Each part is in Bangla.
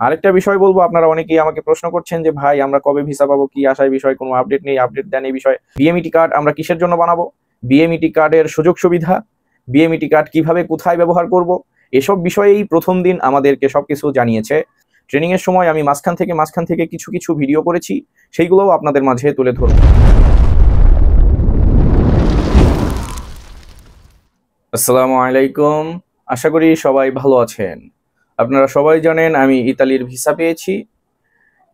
আরেকটা বিষয় বলবো, আপনারা অনেকেই আমাকে প্রশ্ন করছেন যে ভাই আমরা কবে ভিসা পাবো, কি আশায় বিষয়, কোনো আপডেট নেই, আপডেট দেন এই বিষয়ে। বিএমইটি কার্ড আমরা কিসের জন্য বানাবো, বিএমইটি কার্ডের সুযোগ সুবিধা, বিএমইটি কার্ড কিভাবে কোথায় ব্যবহার করব, এসব বিষয়েই প্রথম দিন আমাদেরকে সবকিছু জানিয়েছে। ট্রেনিং এর সময় আমি মাঝখান থেকে কিছু কিছু ভিডিও করেছি, সেইগুলোও আপনাদের মাঝে তুলে ধরব। আসসালামু আলাইকুম, আশা করি সবাই ভালো আছেন। আপনারা সবাই জানেন আমি ইতালির ভিসা পেয়েছি,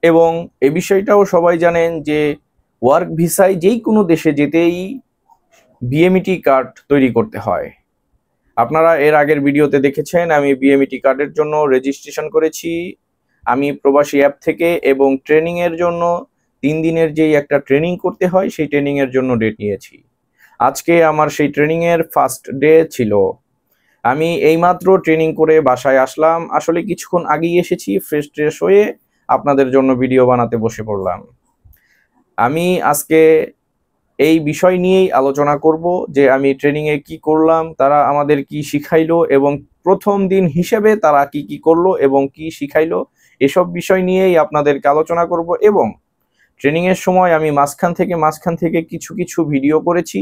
এবং এই বিষয়টাও সবাই জানেন যে ওয়ার্ক ভিসায় যেই কোনো দেশে যেতেই বিএমইটি কার্ড তৈরি করতে হয়। আপনারা এর আগের ভিডিওতে দেখেছেন আমি বিএমইটি কার্ডের জন্য রেজিস্ট্রেশন করেছি আমি প্রবাসী অ্যাপ থেকে, এবং ট্রেনিং এর জন্য 3 দিনের যেই একটা ট্রেনিং করতে হয় সেই ট্রেনিং এর জন্য ডেট নিয়েছি। আজকে আমার সেই ট্রেনিং এর ফার্স্ট ডে ছিল। আমি এইমাত্র ট্রেনিং করে বাসায় আসলাম, আসলে কিছুক্ষণ আগেই এসেছি, ফ্রেশ ট্রেশ হয়ে আপনাদের জন্য ভিডিও বানাতে বসে পড়লাম। আমি আজকে এই বিষয় নিয়েই আলোচনা করব যে আমি ট্রেনিং এ কি করলাম, তারা আমাদের কি শিখাইলো, এবং প্রথম দিন হিসেবে তারা কি কি করলো এবং কি শিখাইলো, এসব বিষয় নিয়েই আপনাদেরকে আলোচনা করব। এবং ট্রেনিং এর সময় আমি মাঝখান থেকে কিছু কিছু ভিডিও করেছি,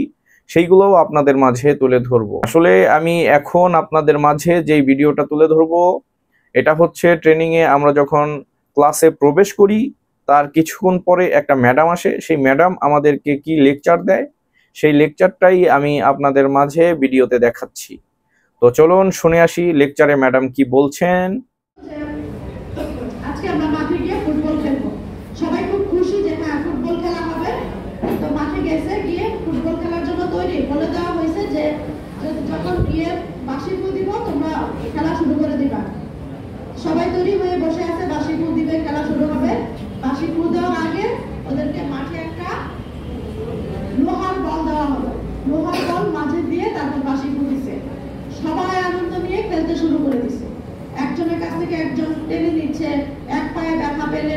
সেইগুলোও আপনাদের মাঝে তুলে ধরবো। আসলে আমি এখন আপনাদের মাঝে যেই ভিডিওটা তুলে ধরবো এটা হচ্ছে ট্রেনিং এ আমরা যখন ক্লাসে প্রবেশ করি তার কিছুক্ষণ পরে একটা ম্যাডাম আসে, সেই ম্যাডাম আমাদেরকে কি লেকচার দেয়, সেই লেকচারটাই আমি আপনাদের মাঝে ভিডিওতে দেখাচ্ছি। তো চলুন শুনে আসি লেকচারে ম্যাডাম কি বলছেন। আজকে আমরা মাঠে গিয়ে ফুটবল খেলবো। সবাই খুব খুশি যে হ্যাঁ ফুটবল খেলা হবে। তো মাঠে গিয়ে ফুটবল খেলার জন্য তৈরি বলে দেওয়া হয়েছে যে যখন গিয়ে বাঁশি ফু দিব তোমরা খেলা শুরু করে দিবা। সবাই তৈরি হয়ে বসে আছে, বাঁশি ফু দিবে, খেলা শুরু হবে। বাঁশি ফু দেওয়ার আগে ওদেরকে মাঠে একটা লোহার বল দেওয়া হবে, লোহার বল মাঝে দিয়ে তারপর বাঁশি ফু দিছে। সবাই আনন্দ নিয়ে খেলতে শুরু করে দিছে। একজনের কাছ থেকে একজন টেনে নিচ্ছে, এক পায়ে ব্যথা পেলে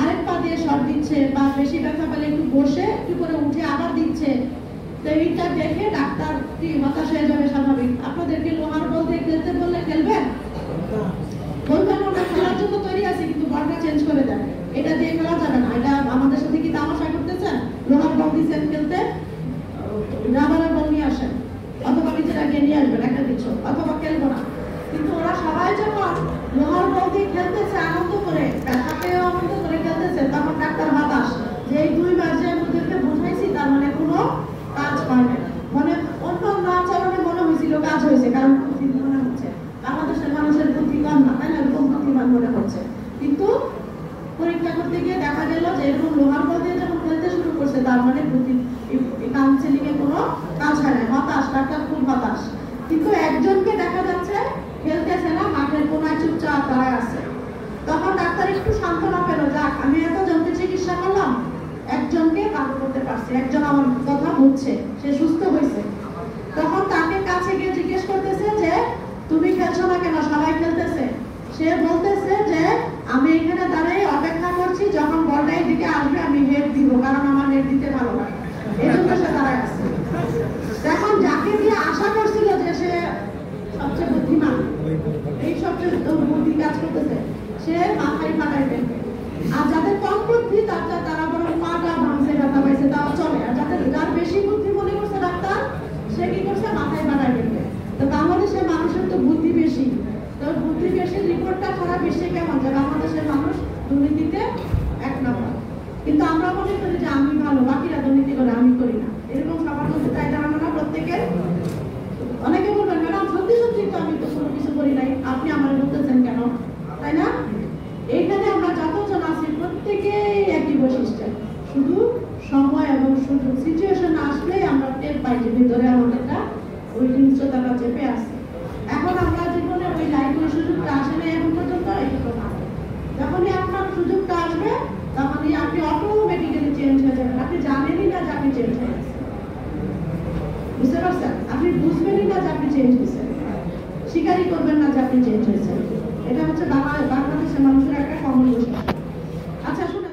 আরেক পা দিয়ে শট দিচ্ছে, বা বেশি ব্যথা পেলে একটু বসে একটু করে উঠে আবার দিচ্ছে। তো এইটা দেখে ডাক্তার কি হতাশ হয়ে যাবে স্বাভাবিক। আপনাদেরকে লোহার বল দিয়ে খেলতে বললে খেলবেন? বলবেন আমরা খেলার জন্য তৈরি আছি, কিন্তু বলটা চেঞ্জ করে দেন, এটা দিয়ে খেলা যাবে না, এটা আমাদের সাথে কি তামাশা করতেছেন? লোহার বল দিচ্ছেন খেলতে, রাবারের বল নিয়ে আসেন, অথবা নিজেরা গিয়ে নিয়ে আসবেন একটা দিচ্ছ, অথবা খেলবো না। কিন্তু ওরা সবাই যখন লোহার বল দিয়ে খেলতেছে আনন্দ করে, ব্যথা পেয়েও আনন্দ করে খেলতেছে, তখন ডাক্তার হতাশ যে এই 2 বার যে ওদেরকে বুঝাইছি তার মানে কোনো কাজ হয় না। মানে অন্য আচরণে মনে হয়েছিল কাজ হয়েছে, কারণ বুদ্ধি মনে হচ্ছে বাংলাদেশের মানুষের বুদ্ধি কম না, তাই না? এরকম বুদ্ধিমান মনে হচ্ছে। কিন্তু পরীক্ষা করতে গিয়ে দেখা গেল যে এরকম লোহার বল দিয়ে যখন খেলতে শুরু করছে তার মানে বুদ্ধি কাউন্সিলিং এ কোনো কাজ হয় না। হতাশ, ডাক্তার খুব হতাশ। কিন্তু একজনকে দেখা যাচ্ছে খেলতেছে না, মাঠের কোনায় চুপচাপ দাঁড়ায় আছে। তখন ডাক্তার একটু সান্ত্বনা পেল, যাক আমি এত জনকে চিকিৎসা করলাম, একজনকে ভালো করতে পারছি, একজন আমার কথা বুঝছে, সে সুস্থ হয়েছে। তখন তাকে কাছে গিয়ে জিজ্ঞেস করতেছে যে তুমি খেলছো না কেন, সবাই খেলতেছে। সে বলতেছে যে আমি এখানে দাঁড়িয়ে অপেক্ষা করছি, যখন বলটা এদিকে আসবে আমি হেড দিব, কারণ আমার হেড দিতে ভালো লাগে, এই জন্য সে দাঁড়ায় আছে। এখন যাকে দিয়ে আশা করছিল যে সে সবচেয়ে বুদ্ধিমান, এই সবচেয়ে বুদ্ধি কাজ করতেছে, সে মাথায় ফাটাই ফেলবে। আর যাদের কম বুদ্ধি তারা বরং পাটা ভাঙছে, ব্যথা পাইছে, তাও চলে। আর যার বেশি বুদ্ধি মনে করছে ডাক্তার, সে কি করছে, মাথায় ফাটাই ফেলবে। তো বাংলাদেশের মানুষের তো বুদ্ধি বেশি, তো বুদ্ধি বেশি রিপোর্টটা সারা বিশ্বে কেমন যে বাংলাদেশের মানুষ দুর্নীতিতে 1 নম্বর। কিন্তু আমরা মনে করি যে আমি ভালো, বাকিরা দুর্নীতি করে, আমি করি না। এরকম সবার মধ্যে তাই ধারণা না প্রত্যেকের। অনেকে বলবেন ম্যাডাম সত্যি তো আমি তো কোনো কিছু করি নাই, আপনি আমার বলতেছেন কেন, তাই না? এইখানে আমরা যতজন আছি প্রত্যেকেই একই বৈশিষ্ট্য, শুধু সময় এবং সুযোগ সিচুয়েশন আসলেই আমরা টের পাই যে ভিতরে আমাদেরটা ওই হিংস্রতাটা চেপে আসে। এখন আমরা জীবনে ওই লাইফ ওই সুযোগটা আসে না এখন পর্যন্ত, এইটুকু না। যখনই আপনার সুযোগটা আসবে তখনই আপনি অটোমেটিক্যালি চেঞ্জ হয়ে যাবেন। আপনি জানেনই না যে আপনি চেঞ্জ হয়ে গেছেন, বুঝতে পারছেন? আপনি বুঝবেনই না যে আপনি চেঞ্জ হয়েছেন, স্বীকারই করবেন না যে আপনি চেঞ্জ হয়েছেন। এটা হচ্ছে বাংলাদেশের মানুষের একটা কমন বৈশিষ্ট্য। আচ্ছা শুনেন,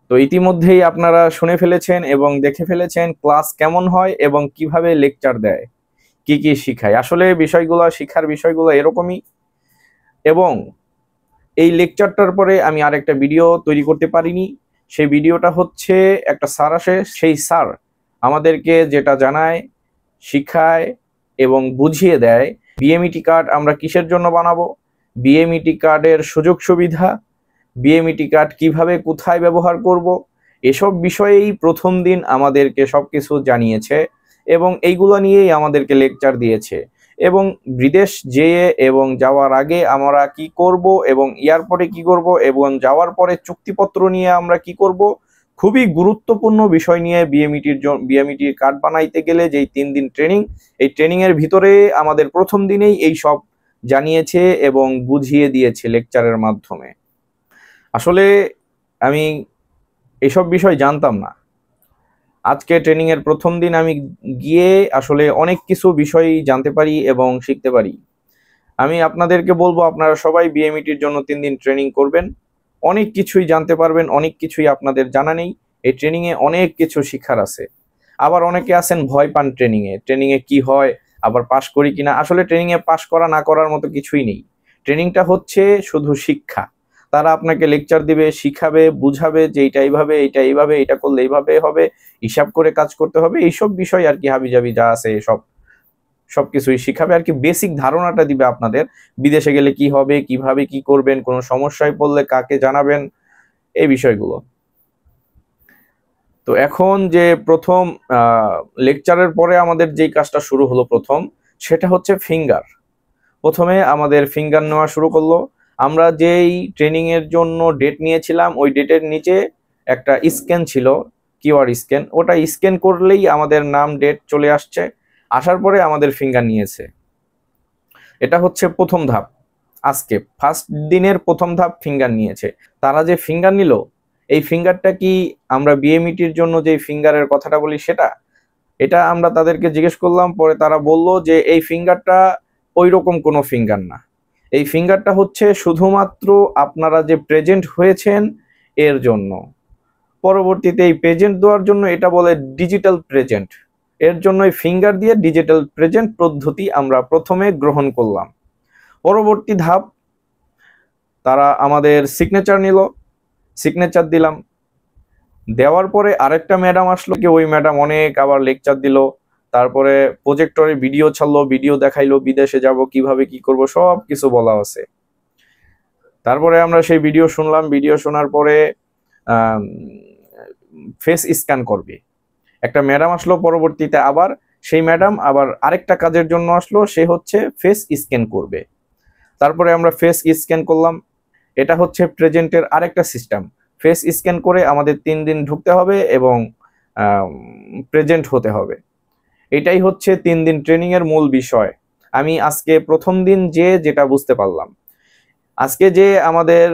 তো ইতিমধ্যেই আপনারা শুনে ফেলেছেন এবং দেখে ফেলেছেন ক্লাস কেমন হয় এবং কিভাবে লেকচার দেয়, কি কি শিখায়। আসলে শিখার বিষয়গুলো এরকমই। এবং এই লেকচারটার পরে আমি আরেকটা ভিডিও তৈরি করতে পারিনি। সেই ভিডিওটা হচ্ছে একটা স্যার আসে, সেই স্যার আমাদেরকে যেটা জানায়, শিখায় এবং বুঝিয়ে দেয় বিএমইটি কার্ড আমরা কিসের জন্য বানাবো, বিএমইটি কার্ডের সুযোগ সুবিধা, বিএমইটি কার্ড কিভাবে কোথায় ব্যবহার করব, এসব বিষয়েই প্রথম দিন আমাদেরকে সবকিছু জানিয়েছে এবং এইগুলো নিয়েই আমাদেরকে লেকচার দিয়েছে। এবং বিদেশ যেয়ে এবং যাওয়ার আগে আমরা কি করব এবং এয়ারপোর্টে কি করব এবং যাওয়ার পরে চুক্তিপত্র নিয়ে আমরা কি করব, খুবই গুরুত্বপূর্ণ বিষয় নিয়ে বিএমইটির কার্ড বানাইতে গেলে যেই 3 দিন ট্রেনিং, এই ট্রেনিং এর ভিতরে আমাদের প্রথম দিনেই এই সব জানিয়েছে এবং বুঝিয়ে দিয়েছে লেকচারের মাধ্যমে। আসলে আমি এসব বিষয় জানতাম না। আজকে ট্রেনিং এর প্রথম দিন আমি গিয়ে আসলে অনেক কিছু বিষয় জানতে পারি এবং শিখতে পারি। আমি আপনাদেরকে বলবো আপনারা সবাই বিএমইটির জন্য 3 দিন ট্রেনিং করবেন, অনেক কিছুই জানতে পারবেন, অনেক কিছুই আপনাদের জানা নেই। এই ট্রেনিং এ অনেক কিছু শিক্ষার আছে। আবার অনেকে আছেন ভয় পান ট্রেনিং এ কি হয়, আবার পাশ করি কিনা। আসলে ট্রেনিং এ পাশ করা না করার মতো কিছুই নেই। ট্রেনিংটা হচ্ছে শুধু শিক্ষা। তারা আপনাকে লেকচার দিবে, শিখাবে, বুঝাবে যে এইটা এইভাবে, এইটা এইভাবে, এটা করলে এইভাবে হবে, হিসাব করে কাজ করতে হবে, এইসব বিষয় আর কি হাবিজাবি যা আছে সবকিছুই শিখাবে আর কি। বেসিক ধারণাটা দিবে আপনাদের, বিদেশে গেলে কি হবে, কিভাবে কি করবেন, কোনো সমস্যায় পড়লে কাকে জানাবেন, এই বিষয়গুলো। তো এখন যে প্রথম লেকচারের পরে আমাদের যেই কাজটা শুরু হলো প্রথম, সেটা হচ্ছে ফিঙ্গার। প্রথমে আমাদের ফিঙ্গার নেওয়া শুরু করলো। আমরা যেই ট্রেনিং এর জন্য ডেট নিয়েছিলাম, ওই ডেটের নিচে একটা স্ক্যান ছিল, কিউআর স্ক্যান। ওটা স্ক্যান করলেই আমাদের নাম, ডেট চলে আসছে। আসার পরে আমাদের ফিঙ্গার নিয়েছে। এটা হচ্ছে প্রথম ধাপ। আজকে ফার্স্ট দিনের প্রথম ধাপ ফিঙ্গার নিয়েছে। তারা যে ফিঙ্গার নিল, এই ফিঙ্গারটা কি আমরা বিএমইটির জন্য যে ফিঙ্গারের কথাটা বলি সেটা, এটা আমরা তাদেরকে জিজ্ঞেস করলাম। পরে তারা বলল যে এই ফিঙ্গারটা ওই রকম কোনো ফিঙ্গার না। এই ফিঙ্গারটা হচ্ছে শুধুমাত্র আপনারা যে প্রেজেন্ট হয়েছেন এর জন্য। পরবর্তীতে এই প্রেজেন্ট দেওয়ার জন্য এটা বলে ডিজিটাল প্রেজেন্ট। এর জন্য এই ফিঙ্গার দিয়ে ডিজিটাল প্রেজেন্ট পদ্ধতি আমরা প্রথমে গ্রহণ করলাম। পরবর্তী ধাপ, তারা আমাদের সিগনেচার নিল, সিগনেচার দিলাম। দেওয়ার পরে আরেকটা ম্যাডাম আসলো, ওই ম্যাডাম অনেক আবার লেকচার দিল। তারপরে প্রজেক্টরে ভিডিও ছাড়লো, ভিডিও দেখাইলো, বিদেশে যাব কিভাবে কি করব সব কিছু বলা আছে। তারপরে আমরা সেই ভিডিও শুনলাম। ভিডিও শোনার পরে ফেস স্ক্যান করবে একটা ম্যাডাম আসলো। পরবর্তীতে আবার সেই ম্যাডাম আবার আরেকটা কাজের জন্য আসলো, সে হচ্ছে ফেস স্ক্যান করবে। তারপরে আমরা ফেস স্ক্যান করলাম। এটা হচ্ছে প্রেজেন্টের আরেকটা সিস্টেম। ফেস স্ক্যান করে আমাদের 3 দিন ঢুকতে হবে এবং প্রেজেন্ট হতে হবে। এটাই হচ্ছে 3 দিন ট্রেনিং এর মূল বিষয়। আমি আজকে প্রথম দিন যেটা বুঝতে পারলাম, আজকে যে আমাদের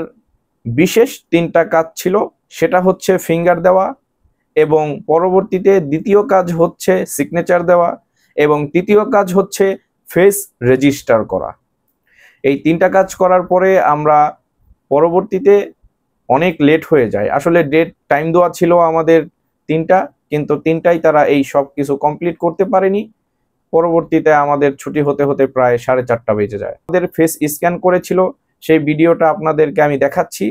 বিশেষ 3টা কাজ ছিল, সেটা হচ্ছে ফিঙ্গার দেওয়া, এবং পরবর্তীতে দ্বিতীয় কাজ হচ্ছে সিগনেচার দেওয়া, এবং তৃতীয় কাজ হচ্ছে ফেস রেজিস্টার করা। এই 3টা কাজ করার পরে আমরা পরবর্তীতে অনেক লেট হয়ে যায়। আসলে ডেট টাইম দেওয়া ছিল আমাদের 3টা, কিন্তু 3টাই তারা এই সব কিছু কমপ্লিট করতে পারেনি। পরবর্তীতে আমাদের ছুটি হতে হতে প্রায় 4:30 বেজে যায়। আমাদের ফেস স্ক্যান করেছিল, সেই ভিডিওটা আপনাদেরকে আমি দেখাচ্ছি।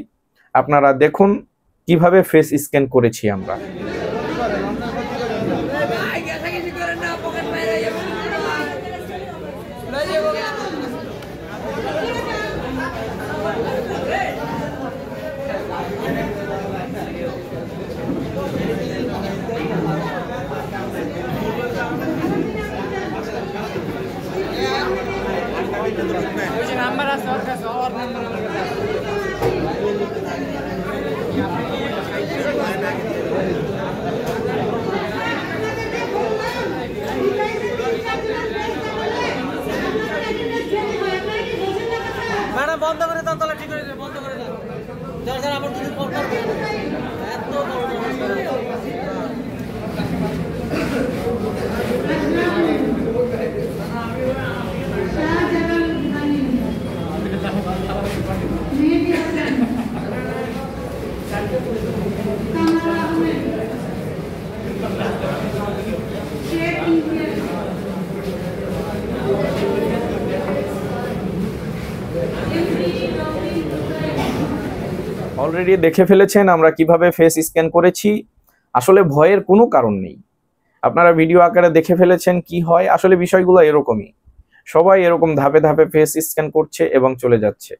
আপনারা দেখুন কিভাবে ফেস স্ক্যান করেছি আমরা। ম্যাডাম বন্ধ করে দাও, তাহলে ঠিক হয়ে যাবে। বন্ধ করে দাও, যার আবার কিছু করবে এত অলরেডি দেখে ফেলেছেন আমরা কিভাবে ফেস স্ক্যান করেছি। আসলে ভয়ের কোনো কারণ নেই, আপনারা ভিডিও আকারে দেখে ফেলেছেন কি হয়। আসলে বিষয়গুলো এরকমই, সবাই এরকম ধাপে ধাপে ফেস স্ক্যান করছে এবং চলে যাচ্ছে।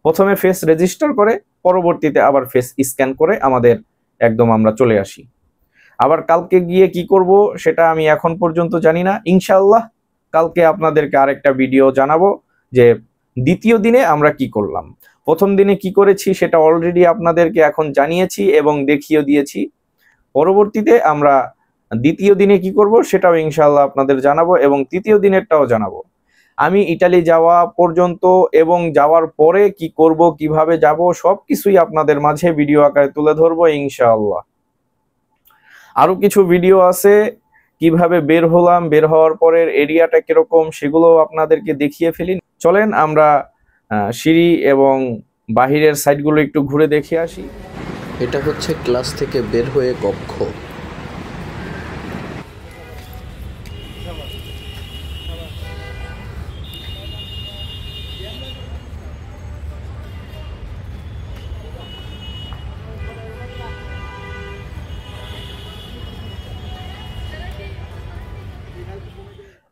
প্রথমে ফেস রেজিস্টার করে, পরবর্তীতে আবার ফেস স্ক্যান করে আমাদের একদম আমরা চলে আসি। আবার কালকে গিয়ে কি করব সেটা আমি এখন পর্যন্ত জানি না। ইনশাআল্লাহ কালকে আপনাদেরকে আরেকটা ভিডিও জানাবো যে দ্বিতীয় দিনে আমরা কি করলাম। প্রথম দিনে কি করেছি সেটা অলরেডি আপনাদেরকে এখন জানিয়েছি এবং দেখিয়ে দিয়েছি। পরবর্তীতে আমরা দ্বিতীয় দিনে কি করব সেটাও ইনশাআল্লাহ আপনাদের জানাবো এবং তৃতীয় দিনেরটাও জানাবো। আমি ইতালি যাওয়া পর্যন্ত এবং যাওয়ার পরে কি করব, কিভাবে যাব, সবকিছুই আপনাদের মাঝে ভিডিও আকারে তুলে ধরবো ইনশাআল্লাহ। আরো কিছু ভিডিও আছে কিভাবে বের হলাম, বের হওয়ার পরের এরিয়াটা কিরকম সেগুলো আপনাদেরকে দেখিয়ে ফেলি। চলেন আমরা সিঁড়ি এবং বাহিরের সাইডগুলো একটু ঘুরে দেখে আসি। এটা হচ্ছে ক্লাস থেকে বের হয়ে কক্ষ।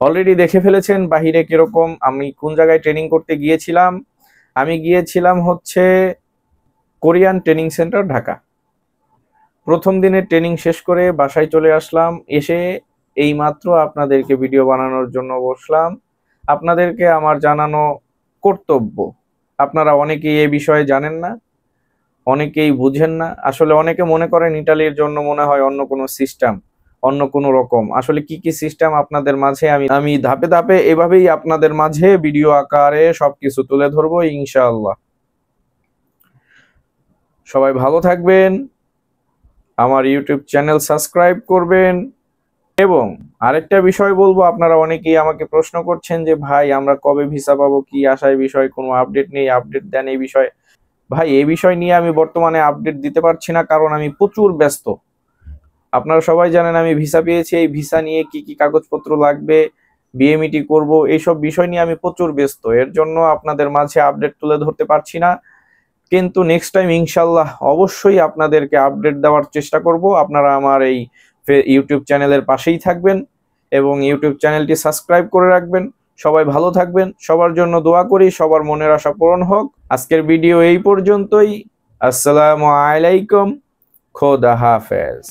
অলরেডি দেখে ফেলেছেন বাহিরে কিরকম। আমি কোন জায়গায় ট্রেনিং করতে গিয়েছিলাম, আমি গিয়েছিলাম হচ্ছে কোরিয়ান ট্রেনিং সেন্টার ঢাকা। প্রথম দিনের ট্রেনিং শেষ করে বাসায় চলে আসলাম, এসে এইমাত্র আপনাদেরকে ভিডিও বানানোর জন্য বসলাম। আপনাদেরকে আমার জানানো কর্তব্য। আপনারা অনেকেই এ বিষয়ে জানেন না, অনেকেই বুঝেন না। আসলে অনেকে মনে করেন ইটালির জন্য মনে হয় অন্য কোনো সিস্টেম, অন্য কোনো রকম। আসলে কি কি সিস্টেম আপনাদের মাঝে আমি ধাপে ধাপে এভাবেই আপনাদের মাঝে ভিডিও আকারে সবকিছু তুলে ধরবো ইনশাআল্লাহ। সবাই ভালো থাকবেন, আমার ইউটিউব চ্যানেল সাবস্ক্রাইব করবেন। এবং আরেকটা বিষয় বলবো, আপনারা অনেকেই আমাকে প্রশ্ন করছেন যে ভাই আমরা কবে ভিসা পাবো, কি আসার বিষয়, কোনো আপডেট নেই, আপডেট দেন এই বিষয়ে। ভাই এই বিষয় নিয়ে আমি বর্তমানে আপডেট দিতে পারছি না, কারণ আমি প্রচুর ব্যস্ত। আপনারা সবাই জানেন আমি ভিসা পেয়েছি, এই ভিসা নিয়ে কি কি কাগজপত্র লাগবে, বিএমইটি করব, এইসব বিষয় নিয়ে আমি প্রচুর ব্যস্ত। এর জন্য আপনাদের মাঝে আপডেট তুলে ধরতে পারছি না। কিন্তু নেক্সট টাইম ইনশাআল্লাহ অবশ্যই আপনাদেরকে আপডেট দেওয়ার চেষ্টা করব। আপনারা আমার এই ইউটিউব চ্যানেলের পাশেই থাকবেন এবং ইউটিউব চ্যানেলটি সাবস্ক্রাইব করে রাখবেন। সবাই ভালো থাকবেন, সবার জন্য দোয়া করি, সবার মনের আশা পূরণ হোক। আজকের ভিডিও এই পর্যন্তই। আসসালামু আলাইকুম, খোদা হাফেজ।